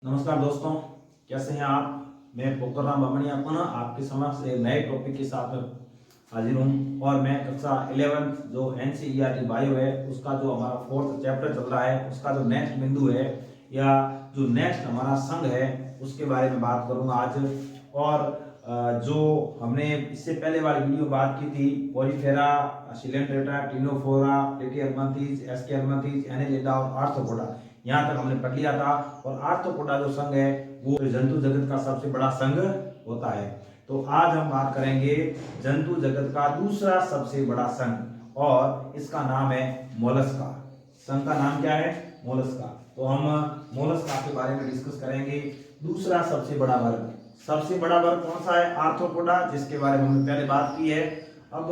नमस्कार दोस्तों, कैसे हैं आप। मैं पोखरराम बामणिया पुनः आपके समक्ष एक नए टॉपिक के साथ में हाजिर हूं और मैं कक्षा 11th जो एनसीईआरटी बायो है उसका जो हमारा 4th चैप्टर चल रहा है उसका जो नेक्स्ट बिंदु है या जो नेक्स्ट हमारा संघ है उसके बारे में बात करूंगा आज। और जो हमने इससे पहले वाली वीडियो में बात की थी पोरीफेरा, सिलेंड्रेटा, टिनोफोरा, प्लेटियरमंथीज, एस्केरमंथीज, एनेलिडा और आर्थ्रोपोडा, यहाँ तक हमने पढ़ लिया था। और आर्थ्रोपोडा जो संघ है वो जंतु जगत का सबसे बड़ा संघ होता है। तो आज हम बात करेंगे जंतु जगत का दूसरा सबसे बड़ा संघ और इसका नाम है मोलस्का। संघ का नाम क्या है? मोलस्का। तो हम मोलस्का के बारे में डिस्कस करेंगे। दूसरा सबसे बड़ा वर्ग, सबसे बड़ा वर्ग कौन सा है? आर्थ्रोपोडा, जिसके बारे में हमने पहले बात की है। अब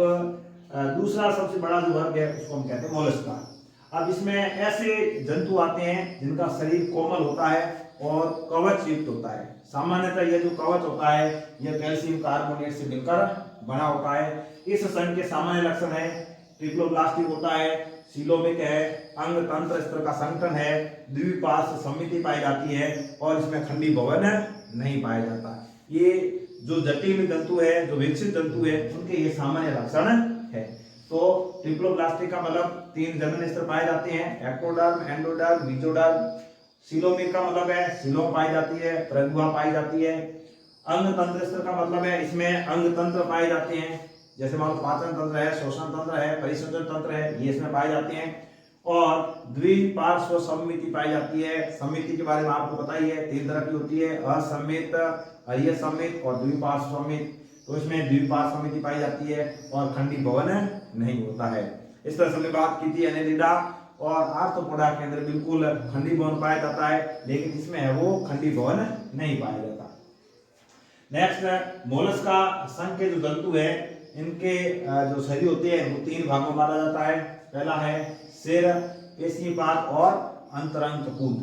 दूसरा सबसे बड़ा जो वर्ग है उसको हम कहते हैं मोलस्का। अब इसमें ऐसे जंतु आते हैं जिनका शरीर कोमल होता है और कवच युक्त होता है। सामान्यतः यह जो कवच होता है यह कैल्शियम कार्बोनेट से मिलकर बना होता है। इस संघ के सामान्य लक्षण है ट्रिप्लोब्लास्टिक होता है, सीलोमिक है, अंग तंत्र स्तर का संगठन है, द्विपार्श्व समिति पाई जाती है और इसमें खंडी भवन नहीं पाया जाता। ये जो जटिल जंतु है, जो विकसित जंतु है, उनके ये सामान्य लक्षण है। तो ट्रिप्लोब्लास्टिक का मतलब 3 जनन स्तर पाए जाते हैं, एक्टोडर्म, एंडोडर्म, मेसोडर्म। सीलोमिक का मतलब है सीलोम पाई जाती है, प्रगुआ पाई जाती है। अंग तंत्र स्तर का मतलब है इसमें अंग तंत्र पाए जाते हैं, जैसे मान लो पाचन तंत्र है, श्वसन तंत्र है, परिसंचरण तंत्र है, ये इसमें पाए जाते हैं। और द्विपार्श्व समिति पाई जाती है। समिति के बारे में आपको पता ही है, 3 तरह की होती है, असमित, अर्यसमित और द्विपार्श्व समित। तो इसमें द्विपार्श्व समिति पाई जाती है और खंडी भवन नहीं होता है। इस तरह से हमने बात की थी एनेलिडा और आर्थ्रोपोडा के अंदर बिल्कुल खंडी भवन पाया जाता है, लेकिन इसमें है वो खंडी भवन नहीं पाया जाता। नेक्स्ट, मोलस्का संघ के जो जंतु है इनके जो शरीर होते हैं वो 3 भागों में बांटा जाता है। पहला है सिर, पेशीपात और अंतरंग कपूत।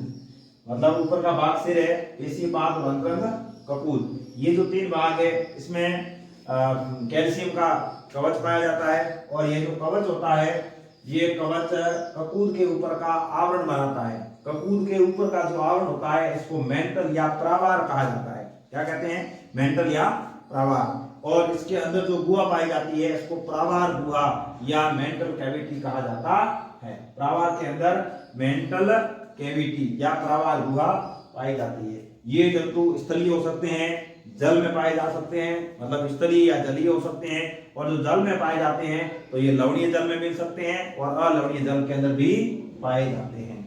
मतलब ऊपर का भाग सिर है, पेशीपात और अंतरंग कपूत। ये जो 3 भाग है इसमें कैल्शियम का कवच पाया जाता है और ये जो कवच होता है ये कवच कपूत के ऊपर का आवरण बनाता है। कपूत के ऊपर का जो आवरण होता है इसको मेंटल या प्रावार कहा जाता है। क्या कहते हैं? मेंटल या प्रावार। और इसके अंदर जो गुहा पाई जाती है इसको प्रावार गुहा या मेंटल कैविटी कहा जाता है। प्रावार के अंदर मेंटल कैविटी या प्रावार गुहा पाई जाती है। ये जंतु स्थलीय हो सकते हैं, जल में पाए जा सकते हैं, मतलब स्थलीय या जलीय हो सकते हैं। और जो जल में पाए जाते हैं तो ये लवणीय जल में मिल सकते हैं और अलवणीय जल के अंदर भी पाए जाते हैं।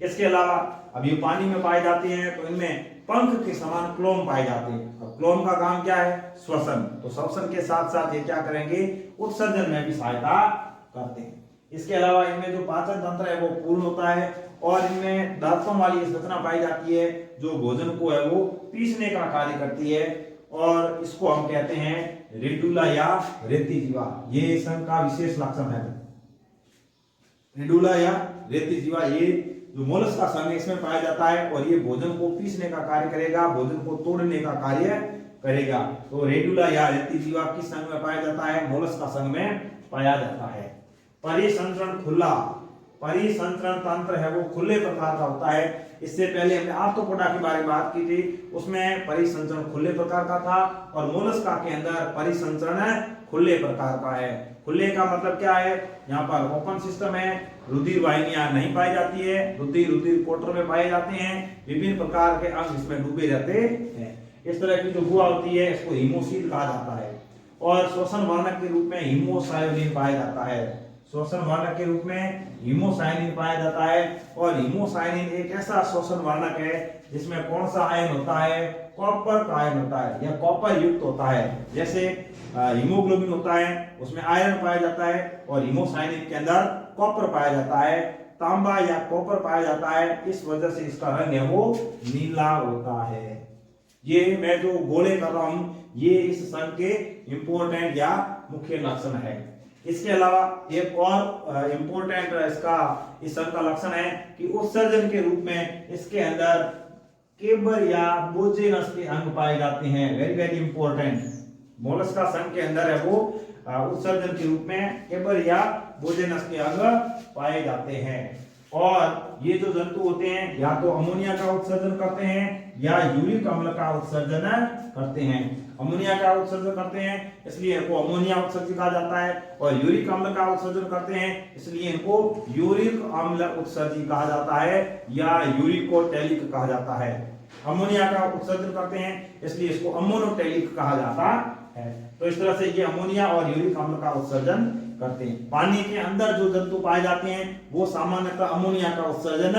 इसके अलावा अब ये पानी में पाए जाते हैं तो इनमें पंख के समान क्लोम पाए जाते हैं। अब क्लोम का काम क्या है? श्वसन। तो श्वसन के साथ साथ ये क्या करेंगे? उत्सर्जन में भी सहायता करते हैं। इसके अलावा इनमें जो पाचन तंत्र है वो पूर्ण होता है और इनमें दांतों वाली संरचना पाई जाती है जो भोजन को है वो पीसने का कार्य करती है और इसको हम कहते हैं रेडुला या रेती जीवा। ये संघ का विशेष लक्षण है, रेडुला या रेती जीवा। ये जो मोलस्का संघ है इसमें पाया जाता है और ये भोजन को पीसने का कार्य करेगा, भोजन को तोड़ने का कार्य करेगा। तो रेडुला या रेती जीवा किस संघ में पाया जाता है? मोलस्का संघ में पाया जाता है। परिसंचरण खुला, परिसंचरण तंत्र है वो खुले प्रकार का होता है। इससे पहले हमने आर्थ्रोपोडा के बारे में बात की थी, उसमें परिसंचरण खुले प्रकार का था और मोलस्का के अंदर परिसंचरण खुले प्रकार का है। खुले का मतलब क्या है? यहाँ पर ओपन सिस्टम है, रुधिर वाहिनियां नहीं पाई जाती है, रुधिर कोटर में पाए जाते हैं, विभिन्न प्रकार के अंग इसमें डूबे रहते हैं। इस तरह की जो गुहा होती है इसको हीमोसील कहा जाता है और श्वसन वर्णक के रूप में हीमोसायोनिन पाया जाता है। श्वसन वर्णक के रूप में हीमोसाइनिन पाया जाता है और हीमोसाइनिन एक ऐसा श्वसन वर्णक है जिसमें कौन सा आयन होता है? कॉपर का आयन होता है या कॉपर युक्त होता है। जैसे हीमोग्लोबिन होता है उसमें आयरन पाया जाता है और हीमोसाइनिन के अंदर कॉपर पाया जाता है, तांबा या कॉपर पाया जाता है। इस वजह से इसका रंग है वो नीला होता है। ये मैं जो गोले कर रहा हूं ये इस संघ के इंपोर्टेंट या मुख्य लक्षण है। इसके अलावा एक और इंपोर्टेंट इसका इस संघ का लक्षण है कि उत्सर्जन के रूप में इसके अंदर केबर या बोजेनस के अंग पाए जाते हैं। Very very important. मोलस्का संघ के अंदर है वो उत्सर्जन के रूप में केबर या बोजेनस के अंग पाए जाते हैं। और ये जो जंतु होते हैं या तो अमोनिया का उत्सर्जन करते हैं या यूरिक अम्ल का उत्सर्जन करते हैं। अमोनिया का उत्सर्जन करते हैं इसलिए इनको अमोनिया उत्सर्जी कहा जाता है, और यूरिक अम्ल का उत्सर्जन करते हैं इसलिए इनको यूरिक अम्ल उत्सर्जी कहा जाता है या यूरिकोटैलिक कहा जाता है। अमोनिया का उत्सर्जन करते हैं इसलिए इसको अमोनोटैलिक कहा जाता है। तो इस तरह से ये अमोनिया और यूरिक अम्ल का उत्सर्जन करते हैं। पानी के अंदर जो जंतु पाए जाते हैं वो सामान्यतः अमोनिया का उत्सर्जन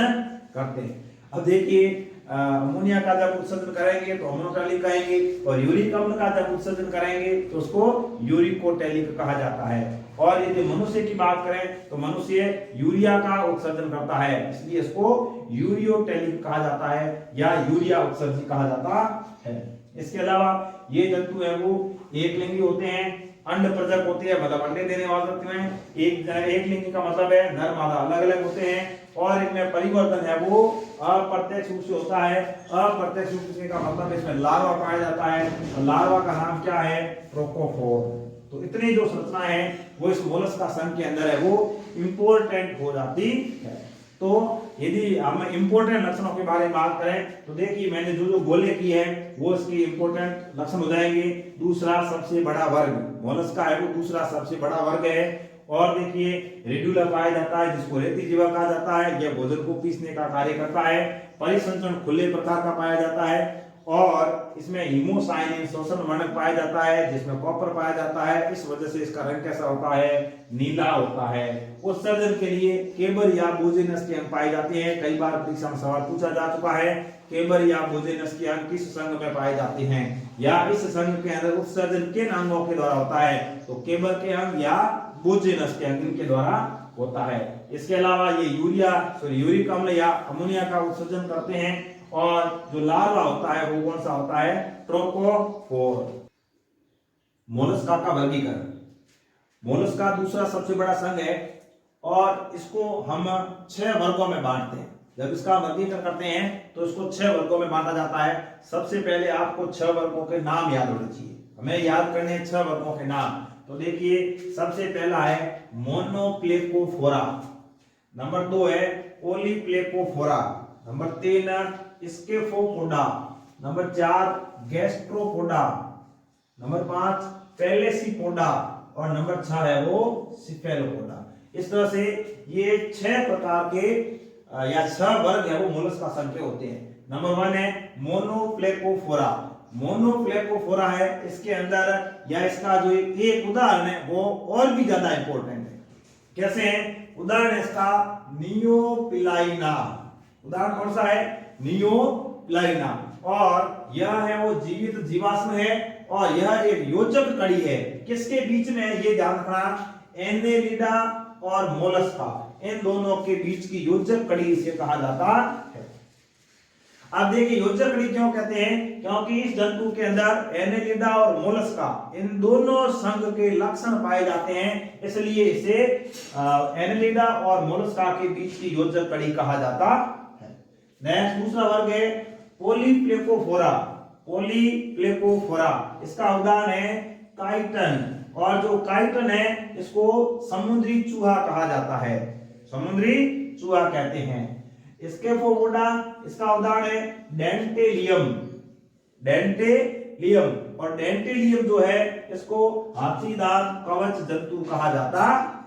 करते हैं। अब देखिए अमोनिया का जब उत्सर्जन करेंगे तो अमोनोटैलिक कहेंगे, और यूरिक अम्ल का जब उत्सर्जन करेंगे तो उसको यूरिकोटैलिक कहा जाता है। और यदि मनुष्य की बात करें तो मनुष्य यूरिया का उत्सर्जन करता है इसलिए इसको यूरियोटैलिक कहा जाता है या यूरिया उत्सर्जी कहा जाता है। इसके अलावा ये जंतु है वो एक लिंगी होते हैं, अंड प्रजक होते हैं, मतलब अंडे देने वाले होते हैं। एक लिंगी का मतलब है नर मादा अलग अलग होते हैं, और इनमें परिवर्तन है वो अप्रत्यक्ष रूप से होता है। अप्रत्यक्ष रूप से का मतलब इसमें लार्वा पाया जाता है, और लार्वा का नाम क्या है? प्रोकोफोर। तो इतनी जो संरचना है वो इस मोलस्क का संघ के अंदर है वो इंपॉर्टेंट हो जाती है। तो यदि हम इंपॉर्टेंट लक्षणों के बारे में बात करें तो देखिए मैंने जो जो गोले की है वो इसकी इंपॉर्टेंट लक्षण हो जाएंगे। दूसरा सबसे बड़ा वर्ग मोलस्क का है वो दूसरा सबसे बड़ा वर्ग है। और देखिए रेड्यूला पाया जाता है जिसको रेती जीवा कहा जाता है, यह भोजन को पीसने का कार्य करता है। परिसंचरण खुले प्रकार का पाया जाता है, और इसमें हीमोसाइनिन शोषण वर्णक पाया जाता है जिसमें कॉपर पाया जाता है। इस वजह से इसका रंग कैसा होता है? नीला होता है। उत्सर्जन के लिए केबर या बोजेनस के अंग पाए जाते हैं। कई बार परीक्षा में सवाल पूछा जा चुका है, केबर या बोजेनस के अंग किस संघ में पाए जाते हैं, या इस संघ के अंदर उत्सर्जन किन अंगों के द्वारा होता है? तो केबर के अंग या बोजेनस के अंग के द्वारा होता है। इसके अलावा ये यूरिक अम्ल या अमोनिया का उत्सर्जन करते हैं, और जो लार्वा होता है वो कौन सा होता है? ट्रोकोफोर। मोलस्क का वर्गीकरण। मोलस्क का दूसरा सबसे बड़ा संघ है, और इसको हम 6 वर्गों में बांटते हैं। जब इसका वर्गीकरण करते हैं तो इसको 6 वर्गों में बांटा जाता है। सबसे पहले आपको 6 वर्गों के नाम याद होने चाहिए, हमें याद करने हैं 6 वर्गों के नाम। तो देखिए सबसे पहला है मोनोप्लेकोफोरा, नंबर 2 है ओलीप्लेकोफोरा, नंबर 3 स्केफोपोडा, नंबर 4 गैस्ट्रोपोडा, नंबर 5 पेलेसीपोडा, और नंबर 6 है वो सिफेलोपोडा। इस तरह से ये 6 प्रकार के या 6 वर्ग है वो मोलस्क का संघ के होते हैं। नंबर 1 है मोनोप्लेकोफोरा। मोनोप्लेकोफोरा है, इसके अंदर या इसका जो एक उदाहरण है वो और भी ज्यादा इंपॉर्टेंट है। कैसे है? उदाहरण इसका नियोपिलाइना। उदाहरण कौन सा है? नियोपिलाइना। और यह है वो जीवित जीवाश्म है, और यह एक योजक कड़ी है। किसके बीच में है ये ध्यान रखना? एनेलिडा और मोलस्का, इन दोनों के बीच की योजक कड़ी इसे कहा जाता है। अब देखिए योजक कड़ी क्यों कहते हैं? क्योंकि इस जंतु के अंदर एनेलिडा और मोलस्का इन दोनों संघ के लक्षण पाए जाते हैं, इसलिए इसे एनेलिडा और मोलस्का के बीच की योजक कड़ी कहा जाता है। नेक्स्ट दूसरा वर्ग है पोलीप्लेकोफोरा। पोलीप्लेकोफोरा, इसका उदाहरण है काइटन, और जो काइटन है इसको समुद्री चूहा कहा जाता है, समुद्री चूहा कहते हैं। स्केफोपोडा, इसका उदाहरण है डेंटेलियम। डेंटेलियम, और डेंटेलियम जो है इसको हाथीदांत कवच जंतु कहा जाता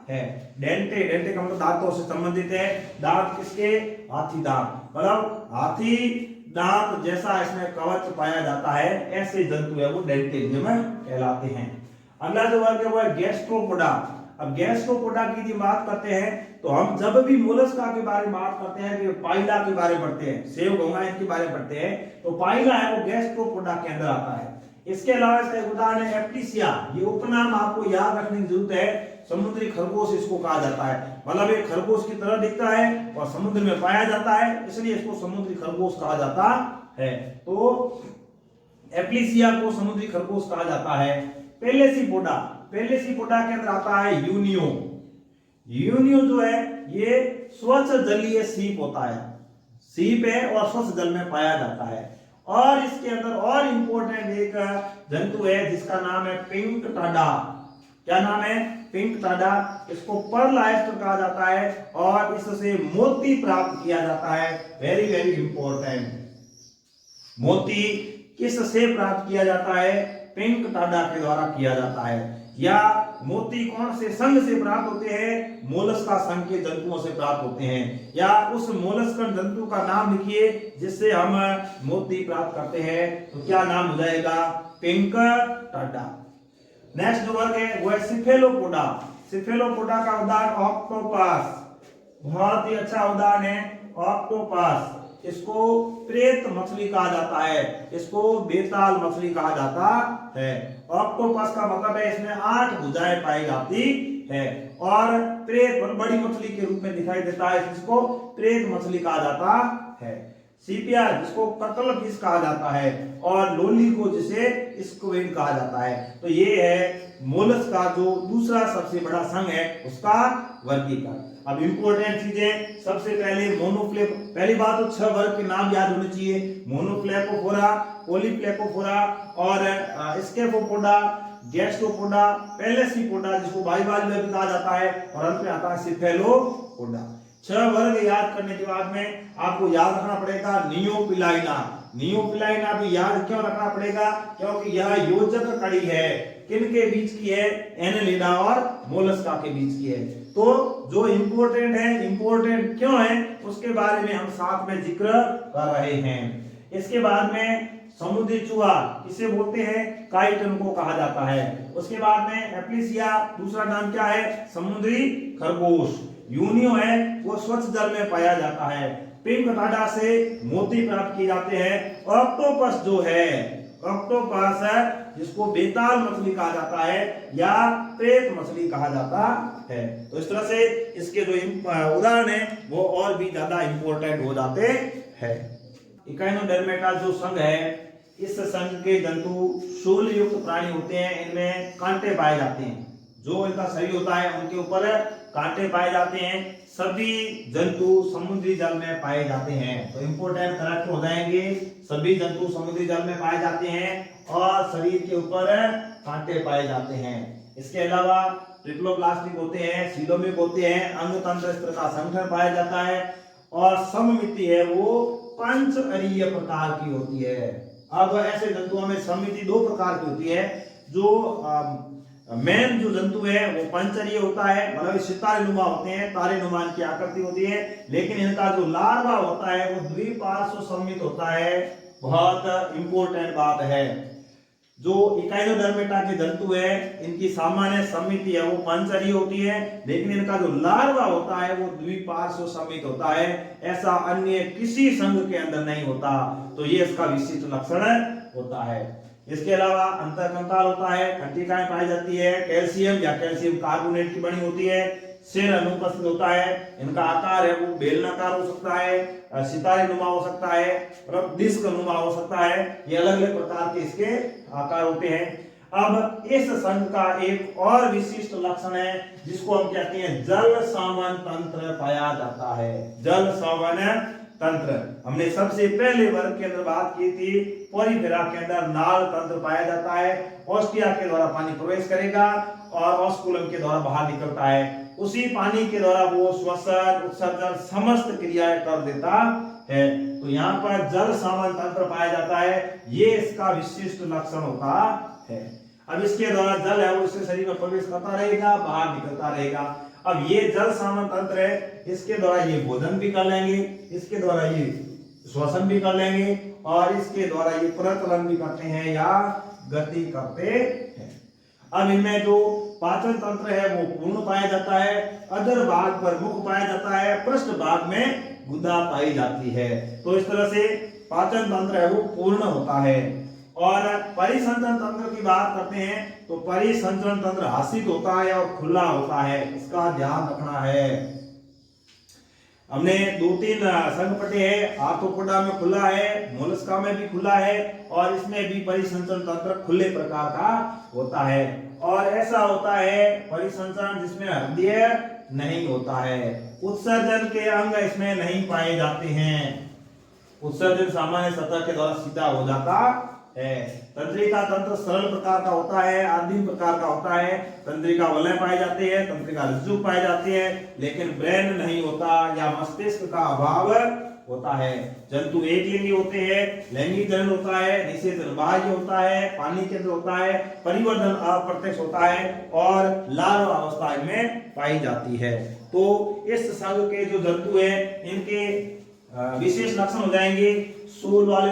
है। डेंटे का मतलब दांतों से संबंधित है। दांत किसके? हाथी दांत, मतलब हाथी दांत जैसा इसमें कवच पाया जाता है, ऐसे जंतु है वो डेंटेलियम कहलाते हैं। अगला जो वर्ग है वो है गैस्ट्रोपोडा। अब गैस्ट्रोपोडा की यदि बात करते हैं तो हम जब भी मोलस्का के बारे में बात करते हैं कि पाइला के बारे में पढ़ते हैं, सेव घोंघा इनके बारे में पढ़ते हैं, तो पाइला है वो गैस्ट्रोपोडा के अंदर आता है। इसके अलावा इसका एक उदाहरण है एप्टिसिया। ये उपनाम आपको याद रखने की जरूरत है। समुद्री खरगोश इसको कहा जाता है, मतलब एक खरगोश की तरह दिखता है और समुद्र में पाया जाता है, इसलिए इसको समुद्री खरगोश कहा जाता है। तो एप्लिसिया को समुद्री खरगोश कहा जाता है। पेलेसीपोडा, पेलेसीपोडा के अंदर आता है यूनियो। यूनियो जो है ये स्वच्छ जलीय सीप होता है, सीप है और स्वच्छ जल में पाया जाता है। और इसके अंदर और इंपॉर्टेंट एक जंतु है जिसका नाम है पिंक टाडा। क्या नाम है? पिंक टाडा। इसको पर्ल ऑयस्टर कहा जाता है और इससे मोती प्राप्त किया जाता है। Very very important. मोती किससे प्राप्त किया जाता है? पिंक टाडा के द्वारा किया जाता है। या मोती कौन से संघ से प्राप्त होते हैं? मोलस्का संघ के जंतुओं से प्राप्त होते हैं। या उस मोलस्कन जंतु का नाम लिखिए जिससे हम मोती प्राप्त करते हैं, तो क्या नाम हो जाएगा? पिंक टाडा। नेक्स्ट जो वर्ग है वो है सिफेलोपोडा। सिफेलोपोडा का उदाहरण ऑक्टोपस, बहुत ही अच्छा उदाहरण है ऑक्टोपस। इसको प्रेत मछली कहा जाता है, इसको बेताल मछली कहा जाता है। ऑक्टोपस का मतलब है इसमें 8 भुजाएं पाई जाती है और प्रेत बड़ी मछली के रूप में दिखाई देता है, इसको प्रेत मछली कहा जाता है। सीपिया जिसको कटल फिश कहा जाता है और लोली को जिसे स्क्विड कहा जाता है। तो ये है मोलस्क का जो दूसरा सबसे बड़ा संघ है उसका वर्गीकरण। अब इंपॉर्टेंट चीजें, सबसे पहले मोनोफ्लेप, पहली बात तो 6 वर्ग के नाम याद होने चाहिए। मोनोफ्लेकोफोरा, पॉलीफ्लेकोफोरा और स्केफोपोडा, गैस्ट्रोपोडा, पेलेसीपोडा जिसको बाइवाल में कहा जाता है और अंत में आता है सिफेलोपोडा। 6 वर्ग याद करने के बाद में आपको याद रखना पड़ेगा नियोपिलाइना। नियोपिलाइना भी याद क्यों रखना पड़ेगा? क्योंकि यह योजक कड़ी है। किनके बीच की है? एनेलिडा और मोलस्का के बीच की है। तो जो इंपॉर्टेंट है, इंपॉर्टेंट क्यों है उसके बारे में हम साथ में जिक्र कर रहे हैं। इसके बाद में समुद्री चूहा किसे बोलते हैं? काइटन को कहा जाता है। उसके बाद में एप्लिसिया, दूसरा नाम क्या है? समुद्री खरगोश। यूनियो है वो स्वच्छ जल में पाया जाता है। पिंक टाडा से मोती प्राप्त किए जाते हैं। ऑक्टोपस जो है, ऑक्टोपस है जिसको बेताल मछली कहा जाता है या प्रेत मछली कहा जाता है। तो इस तरह से इसके जो उदाहरण है वो और भी ज्यादा इंपॉर्टेंट हो जाते हैं। इकाइनोडर्मेटा जो संघ है, इस संघ के जंतु शूल युक्त प्राणी होते हैं, इनमें कांटे पाए जाते हैं। जो इनका शरीर होता है उनके ऊपर कांटे पाए जाते हैं। सभी जंतु समुद्री जल में पाए जाते हैं। तो इंपोर्टेंट करेक्ट हो जाएंगे, सभी जंतु समुद्री जल में पाए जाते हैं और शरीर के ऊपर कांटे पाए जाते हैं। इसके अलावा ट्रिप्लोप्लास्टिक होते हैं, सीलोमिक होते हैं, अंग तंत्र इस प्रकार संगठन पाया जाता है और सममिति है वो पंच अरीय प्रकार की होती है। अब ऐसे जंतुओं में सममिति 2 प्रकार की होती है। जो मेन जो जंतु है वो पंचरीय होता है, मतलब सितारे नुमा होते हैं, तारे नुमा की आकृति होती है, लेकिन इनका जो लार्वा होता है वो द्विपार्श्व सममित होता है। बहुत इंपॉर्टेंट बात है। जो इकाइनोडर्मेटा के जंतु है इनकी सामान्य सममिति है वो पंचरीय होती है, लेकिन इनका जो लार्वा होता है वो द्विपार्श्व सममित होता है। ऐसा अन्य किसी संघ के अंदर नहीं होता। तो ये इसका विशिष्ट लक्षण होता है। इसके अलावा अंतरकंकाल होता है, कंटिकाएं पाई जाती है, कैल्शियम या कैल्शियम कार्बोनेट की बनी होती है, सिर अनुपस्थित होता है, इनका आकार है वो बेलनाकार हो सकता है, सितारे नुमा हो सकता है, डिस्क नुमा हो सकता है। ये अलग अलग प्रकार के इसके आकार होते हैं। अब इस संघ का एक और विशिष्ट लक्षण है जिसको हम कहते हैं जल सावन तंत्र पाया जाता है। जल सावन तंत्र, हमने सबसे पहले वर्ग के अंदर बात की थी। पोरिफेरा के अंदर नाल तंत्र पाया जाता है। ऑस्टिया के द्वारा पानी प्रवेश करेगा और ऑस्कुलम के द्वारा बाहर निकलता है। उसी पानी के द्वारा वो श्वसन उत्सर्जन समस्त क्रियाएं कर देता है। तो यहाँ पर जल सावन तंत्र पाया जाता है, ये इसका विशिष्ट लक्षण होता है। अब इसके द्वारा जल है वो इसके शरीर में प्रवेश करता रहेगा, बाहर निकलता रहेगा। अब ये जल सावन तंत्र है, इसके द्वारा ये भोजन भी कर लेंगे, इसके द्वारा ये श्वसन भी कर लेंगे और इसके द्वारा ये प्रचलन भी करते हैं या गति करते हैं। अब इनमें जो पाचन तंत्र है वो पूर्ण पाया जाता है, अधर भाग पर मुख पाया जाता है, पृष्ठ भाग में गुदा पाई जाती है। तो इस तरह से पाचन तंत्र है वो पूर्ण होता है। और परिसंचरण तंत्र की बात करते हैं तो परिसंचरण तंत्र हासित होता है और खुला होता है, इसका ध्यान रखना है। हमने 2-3 संघ पढ़े हैं। आर्थ्रोपोडा में खुला है, मोलस्का में भी खुला है और इसमें भी परिसंचरण तंत्र खुले प्रकार का होता है। और ऐसा होता है परिसंचरण जिसमें हृदय नहीं होता है। उत्सर्जन के अंग इसमें नहीं पाए जाते हैं। उत्सर्जन सामान्य सतह के द्वारा सीधा हो जाता है। तंत्रिका तंत्र सरल प्रकार का होता है, आदिम प्रकार का होता है। तंत्रिका वलय पाए जाते हैं, तंत्रिका रज्जु पाए जाते हैं, लेकिन ब्रेन नहीं होता या मस्तिष्क का अभाव होता है। जंतु एक लिंगी होते हैं, लैंगिक जनन होता है, निषेचन बाह्य होता है, पानी के अंदर होता है, परिवर्धन अप्रत्यक्ष होता है और लार्वा अवस्था में पाई जाती है। तो इस संघ के जो जंतु हैं इनके विशेष लक्षण हो जाएंगे। सूल वाले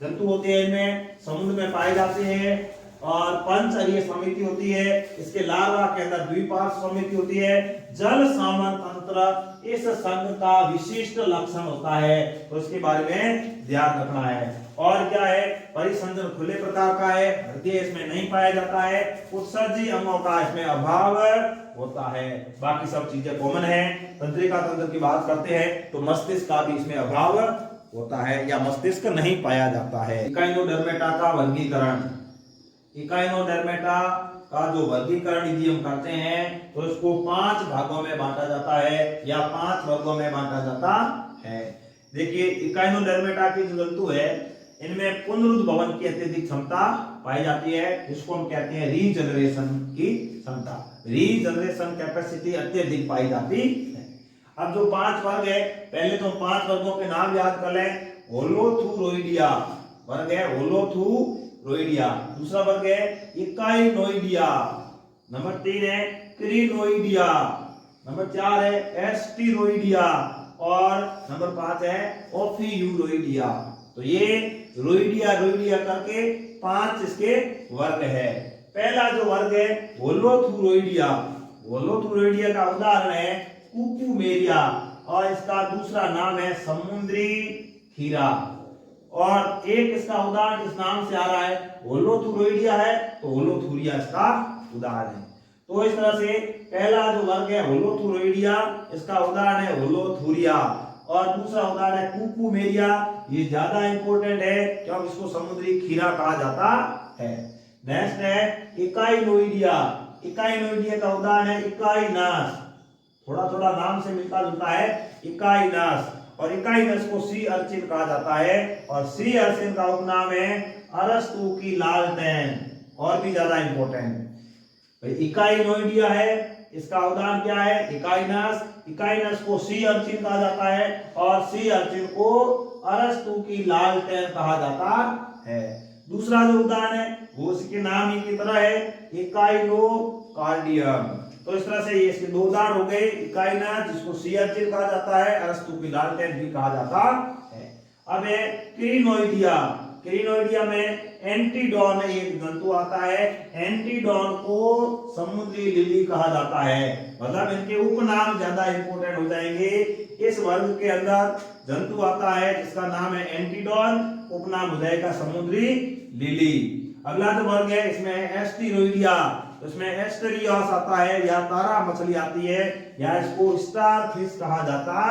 जंतु होते हैं, इनमें समुद्र में पाए जाते हैं और पंचअरीय समिति होती है। इसके लार्वा के अंदर द्विपार्श्व समिति होती है। जल सामन तंत्र इस संघ का विशिष्ट लक्षण होता है, तो इसके बारे में ध्यान रखना है। और क्या है, परिसंचरण खुले प्रकार का है, हृदय इसमें नहीं पाया जाता है, उत्सर्जी अंगों का इसमें अभाव होता है। बाकी सब चीजें कॉमन है। तंत्रिका तंत्र की बात करते हैं तो मस्तिष्क का भी इसमें अभाव होता है या मस्तिष्क नहीं पाया जाता है। इकाइनोडर्मेटा का वर्गीकरण, इकाइनोडर्मेटा का जो वर्गीकरण यदि हम करते हैं तो इसको 5 भागों में बांटा जाता है या 5 वर्गों में बांटा जाता है। देखिए, इकाइनोडर्मेटा के जो जंतु है इनमें पुनरुद्भवन की अत्यधिक क्षमता पाई जाती है, जिसको हम कहते हैं रीजनरेशन की क्षमता, रीजनरेशन कैपेसिटी अत्यधिक पाई जाती है। अब जो 5 वर्ग है, पहले तो 5 वर्गों के नाम याद कर लें। होलोथुरोइडिया वर्ग है, होलोथुरोइडिया। दूसरा वर्ग है इकाइनोइडिया। नंबर 3 है क्रिनोइडिया। नंबर 4 है एस्टिरोइडिया और नंबर 5 है ओफियूरोइडिया। तो ये रोइडिया रोइडिया करके 5 इसके वर्ग है। पहला जो वर्ग है होलोथुरोइडिया, होलोथुरोइडिया का उदाहरण है कुकुमेरिया और इसका दूसरा नाम है समुद्री खीरा। और एक इसका उदाहरण इस नाम से आ रहा है, होलोथुरोइडिया है तो होलोथुरिया इसका उदाहरण है। तो इस तरह से पहला जो वर्ग है होलोथुरोइडिया, इसका उदाहरण है होलोथुरिया और दूसरा उदाहरण है कुकुमेरिया। ये ज्यादा इंपॉर्टेंट है क्योंकि इसको समुद्री खीरा कहा जाता है। नेक्स्ट है इकाइनोइडिया, इकाइनोइडिया का उदाहरण है इकाइनस, थोड़ा थोड़ा नाम से मिलता जुलता है, इकाइनस। और इकाइनस को सी अर्चिन कहा जाता है और सी अर्चिन का उपनाम है अरस्तु की लालटेन, और भी ज्यादा इंपॉर्टेंट। इकाइनोइडिया है, इसका उदाहरण क्या है इकाइनस, इकाइनस को सी अर्चिन कहा जाता है और सी अर्चिन को अरस्तु की लालटेन कहा जाता है। दूसरा जो उदाहरण है वो उसके नाम ही की तरह है इकाइनोकार्डियम। तो इस तरह से ये इसके 2 उदाहरण हो गए, इकाइनस जिसको सी अर्चिन कहा जाता है, अरस्तु की लालटेन भी कहा जाता है। अब है क्रिनोइडिया, क्रिनोइडिया में एंटीडॉन एक जंतु आता है, एंटीडॉन को समुद्री लिली कहा जाता है। मतलब इनके उपनाम ज्यादा इंपॉर्टेंट हो जाएंगे। इस वर्ग के अंदर जंतु आता है जिसका नाम है एंटीडॉन, उपनाम हो जाएगा समुद्री लिली। अगला जो वर्ग है इसमें एस्टिरोइडिया, इसमें एस्टेरियस आता है या तारा मछली आती है या इसको स्टार फिश कहा जाता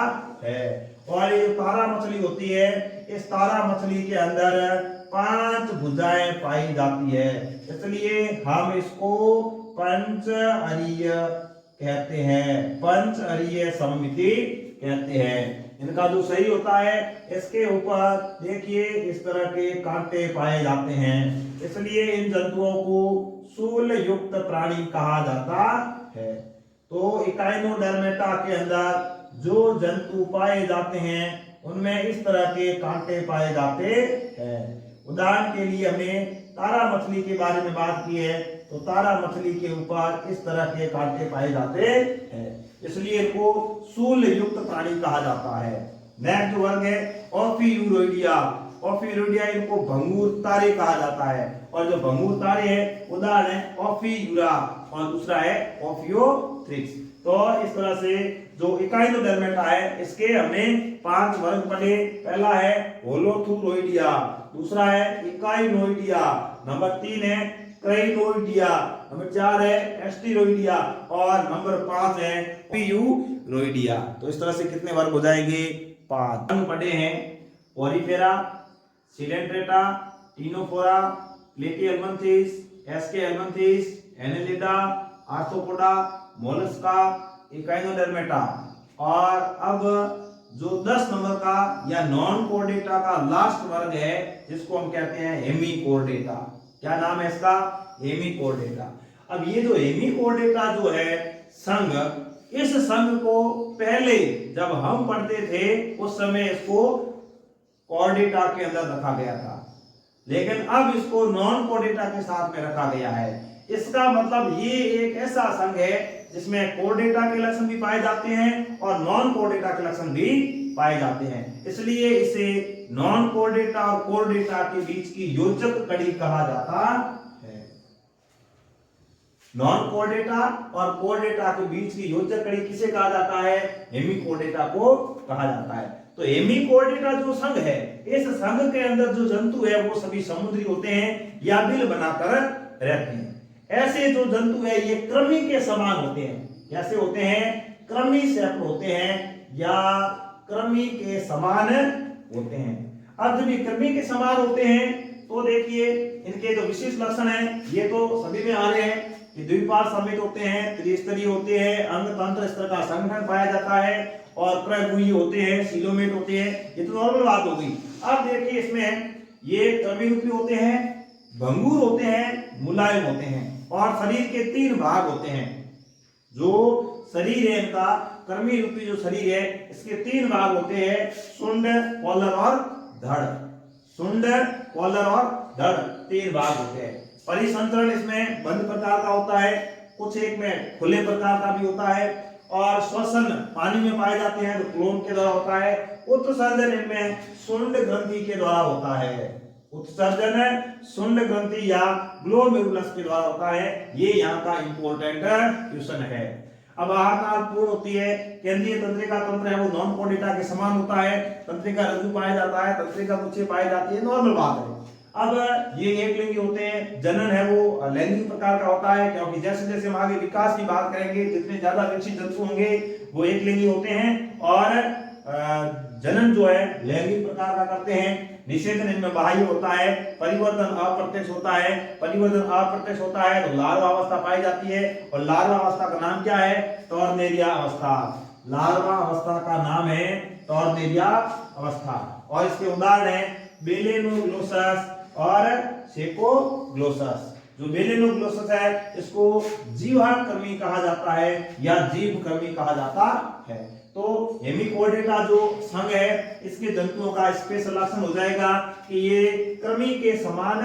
है। और ये तारा मछली होती है, इस तारा मछली के अंदर 5 भुजाएं पाई जाती है, इसलिए हम इसको पंचअरीय कहते हैं, पंचअरीय समिति कहते हैं। इनका जो सही होता है इसके ऊपर देखिए इस तरह के कांटे पाए जाते हैं, इसलिए इन जंतुओं को सूल युक्त प्राणी कहा जाता है। तो इकाइनोडर्मेटा के अंदर जो जंतु पाए जाते हैं उनमें इस तरह के कांटे पाए जाते हैं। उदाहरण के लिए हमने तारा मछली के बारे में बात की है, तो तारा मछली के ऊपर इस तरह के कांटे पाए जाते हैं, इसलिए इनको सूल युक्त प्राणी कहा जाता है। नेक्स्ट वर्ग है ओफियूरोइडिया, ओफियूरोइडिया इनको भंगूर तारे कहा जाता है और जो भंगूर तारे है उदाहरण है ओफियूरा और दूसरा है ओफियोथ्रिक्स। तो इस तरह से जो इकाइनोडर्मेटा है इसके हमने 5 वर्ग पढ़े। पहला है होलोथुरोइडिया, दूसरा है इकाइनोइडिया, नंबर 3 है क्राइनोइडिया, नंबर 4 है एस्टिरोइडिया और नंबर 5 है ओफियूरोइडिया। तो इस तरह से कितने वर्ग हो जाएंगे 5 हम पढ़े हैं। Porifera, Coelenterata, Ctenophora, Platyhelminthes, Aschelminthes, Annelida, Arthropoda, Mollusca, Echinodermata. और अब जो 10 नंबर का या नॉन कोर्डेटा का लास्ट वर्ग है जिसको हम कहते हैं हेमीकोर्डेटा। क्या नाम है इसका? हेमीकोर्डेटा। अब ये जो हेमीकोर्डेटा जो है संघ, इस संघ को पहले जब हम पढ़ते थे उस समय इसको कोऑर्डिनेटा के अंदर रखा गया था, लेकिन अब इसको नॉन कोऑर्डिनेटा के साथ में रखा गया है। इसका मतलब ये एक ऐसा संघ है जिसमें कोऑर्डिनेटा के लक्षण भी पाए जाते हैं और नॉन कोऑर्डिनेटा के लक्षण भी पाए जाते हैं, इसलिए इसे नॉन कोऑर्डिनेटा और कोऑर्डिनेटा के बीच की योजक कड़ी कहा जाता है। नॉन कोऑर्डिनेटा और कोऑर्डिनेटा के बीच की योजक कड़ी किसे कहा जाता है? हेमिकोऑर्डिनेटा को कहा जाता है। तो हेमिकोऑर्डिनेटा जो संघ है, इस संघ के अंदर जो जंतु है वो सभी समुद्री होते हैं या बिल बनाकर रहते हैं। ऐसे जो जंतु है ये कृमि के समान होते हैं। कैसे होते हैं? कृमि सेप्ट होते हैं या कृमि के समान होते हैं। अब जब ये कृमि के समान होते हैं तो देखिए इनके जो विशेष लक्षण हैं ये तो सभी में आ रहे हैं। ये द्विपार्श्व समित होते हैं, त्रिस्तरीय होते हैं, अंग तंत्र इस तरह का संगठन पाया जाता है और प्रगुही होते हैं, सीलोमेट होते हैं। ये तो नॉर्मल बात हो गई। अब देखिए इसमें ये कृमिरूपी होते हैं, भंगुर होते हैं, मुलायम होते हैं और शरीर के 3 भाग होते हैं। जो शरीर है इनका कृमि रूपी जो शरीर है इसके 3 भाग होते हैं, शुंड, कॉलर और धड़। शुंड, कॉलर और धड़ 3 भाग होते हैं। परिसंचरण इसमें बंद प्रकार का होता है, कुछ एक में खुले प्रकार का भी होता है और श्वसन पानी में पाए जाते हैं जो क्लोम के द्वारा होता है। उत्सर्जन इनमें शुंड ग्रंथि के द्वारा होता है। उत्सर्जन शुंड ग्रंथि या ग्लोमेरुलस के द्वारा होता है। ये यहाँ का इंपॉर्टेंट क्वेश्चन है। अब आहार नाल पूर्ण होती है। केंद्रीय तंत्रिका तंत्र है वो नॉन कोऑर्डिनेटा के समान होता है। तंत्रिका रज्जु पाया जाता है, तंत्रिका गुच्छे पाए जाती है, नॉर्मल बात है। अब ये एक लिंगी होते हैं। जनन है वो लैंगिक प्रकार का होता है, क्योंकि जैसे जैसे हम आगे विकास की बात करेंगे जितने ज्यादा विकसित जंतु होंगे वो एक लिंगी होते हैं और जनन जो है लैंगिक प्रकार का करते हैं। निषेचन इनमें बाह्य होता है। परिवर्तन अप्रत्यक्ष होता है। परिवर्तन अप्रत्यक्ष होता है तो लार्वा अवस्था पाई जाती है और लार्वा अवस्था का नाम क्या है? टॉर्नेरिया अवस्था। लार्वा अवस्था का नाम है टॉर्नेरिया अवस्था और इसके उदाहरण है बेलेनोग्लोसस और सेकोग्लोसस। जो बेलेनोग्लोसस है इसको जीवा कृमि कहा जाता है या जीव कृमि कहा जाता है। तो हेमिकोऑर्डिनेटा जो संघ है इसके जंतुओं का स्पेशल लक्षण हो जाएगा कि ये कृमि के समान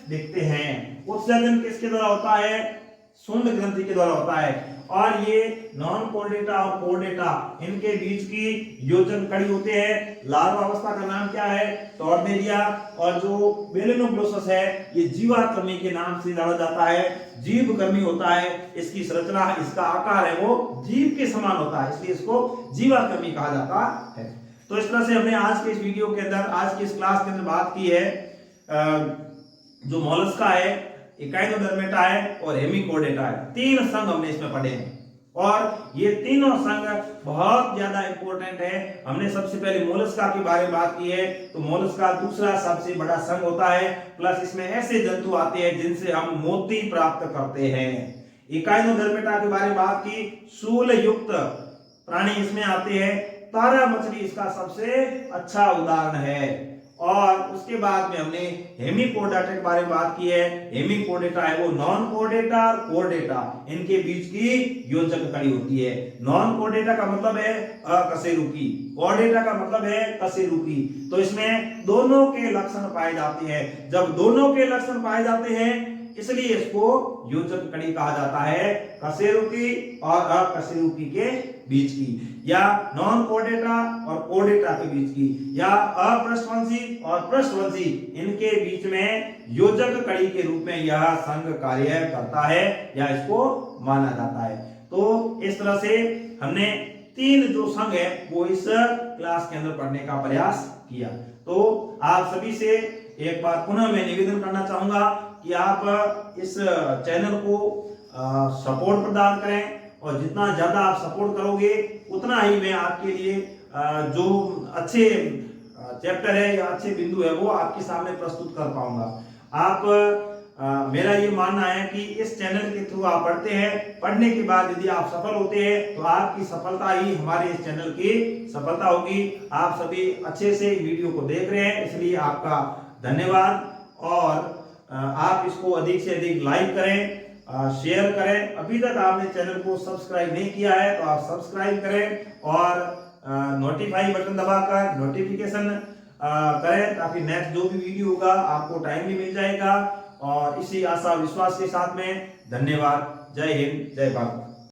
दिखते हैं। उत्सर्जन किसके द्वारा होता है? शुंड ग्रंथि के द्वारा होता है और ये नॉन कोऑर्डिनेटा और कोऑर्डिनेटा इनके बीच की योजन कड़ी होते हैं। लार्वा अवस्था का नाम क्या है? टॉर्नेरिया और जो बेलेनोग्लोसस है ये जीवा कृमि के नाम से जाना जाता है। जीव कृमि होता है, इसकी संरचना, इसका आकार है वो जीव के समान होता है, इसलिए इसको जीवा कृमि कहा जाता है। तो इस तरह से हमने आज के इस वीडियो के अंदर, आज की इस क्लास के अंदर बात की है जो मोलस्का है, इकाइनोडर्मेटा है और हेमिकोऑर्डिनेटा है। 3 संघ हमने इसमें पढ़े हैं और ये तीनों संघ बहुत ज्यादा इंपॉर्टेंट है। हमने सबसे पहले मोलस्का के बारे में बात की है। तो मोलस्का दूसरा सबसे बड़ा संघ होता है, प्लस इसमें ऐसे जंतु आते हैं जिनसे हम मोती प्राप्त करते हैं। इकाइनोडर्मेटा के बारे में बात की, शूल युक्त प्राणी इसमें आते हैं। तारा मछली इसका सबसे अच्छा उदाहरण है। और उसके बाद में हमने हेमिकोऑर्डिनेटा के बारे में बात की है। हेमिकोऑर्डिनेटा है वो नॉन कोऑर्डिनेटा और कोऑर्डिनेटा इनके बीच की योजक कड़ी होती है। नॉन कोऑर्डिनेटा का मतलब है अकशेरुकी, कोऑर्डिनेटा का मतलब है कशेरुकी। तो इसमें दोनों के लक्षण पाए जाते हैं। जब दोनों के लक्षण पाए जाते हैं इसलिए इसको योजक कड़ी कहा जाता है, कशेरुकी और अकशेरुकी के बीच की, या नॉन कोऑर्डिनेटा और कोऑर्डिनेटा के बीच की, या अपृष्ठवंशी और पृष्ठवंशी इनके बीच में योजक कड़ी के रूप में यह संघ कार्य करता है या इसको माना जाता है। तो इस तरह से हमने 3 जो संघ है वो इस क्लास के अंदर पढ़ने का प्रयास किया। तो आप सभी से एक बार पुनः मैं निवेदन करना चाहूंगा कि आप इस चैनल को सपोर्ट प्रदान करें और जितना ज्यादा आप सपोर्ट करोगे उतना ही मैं आपके लिए जो अच्छे चैप्टर है या अच्छे बिंदु है वो आपके सामने प्रस्तुत कर पाऊंगा। आप मेरा ये मानना है कि इस चैनल के थ्रू आप पढ़ते हैं, पढ़ने के बाद यदि आप सफल होते हैं तो आपकी सफलता ही हमारे इस चैनल की सफलता होगी। आप सभी अच्छे से वीडियो को देख रहे हैं इसलिए आपका धन्यवाद और आप इसको अधिक से अधिक लाइक करें शेयर करें। अभी तक आपने चैनल को सब्सक्राइब नहीं किया है तो आप सब्सक्राइब करें और नोटिफाई बटन दबाकर नोटिफिकेशन करें, ताकि नेक्स्ट जो भी वीडियो होगा आपको टाइमली मिल जाएगा। और इसी आशा विश्वास के साथ में धन्यवाद। जय हिंद, जय भारत।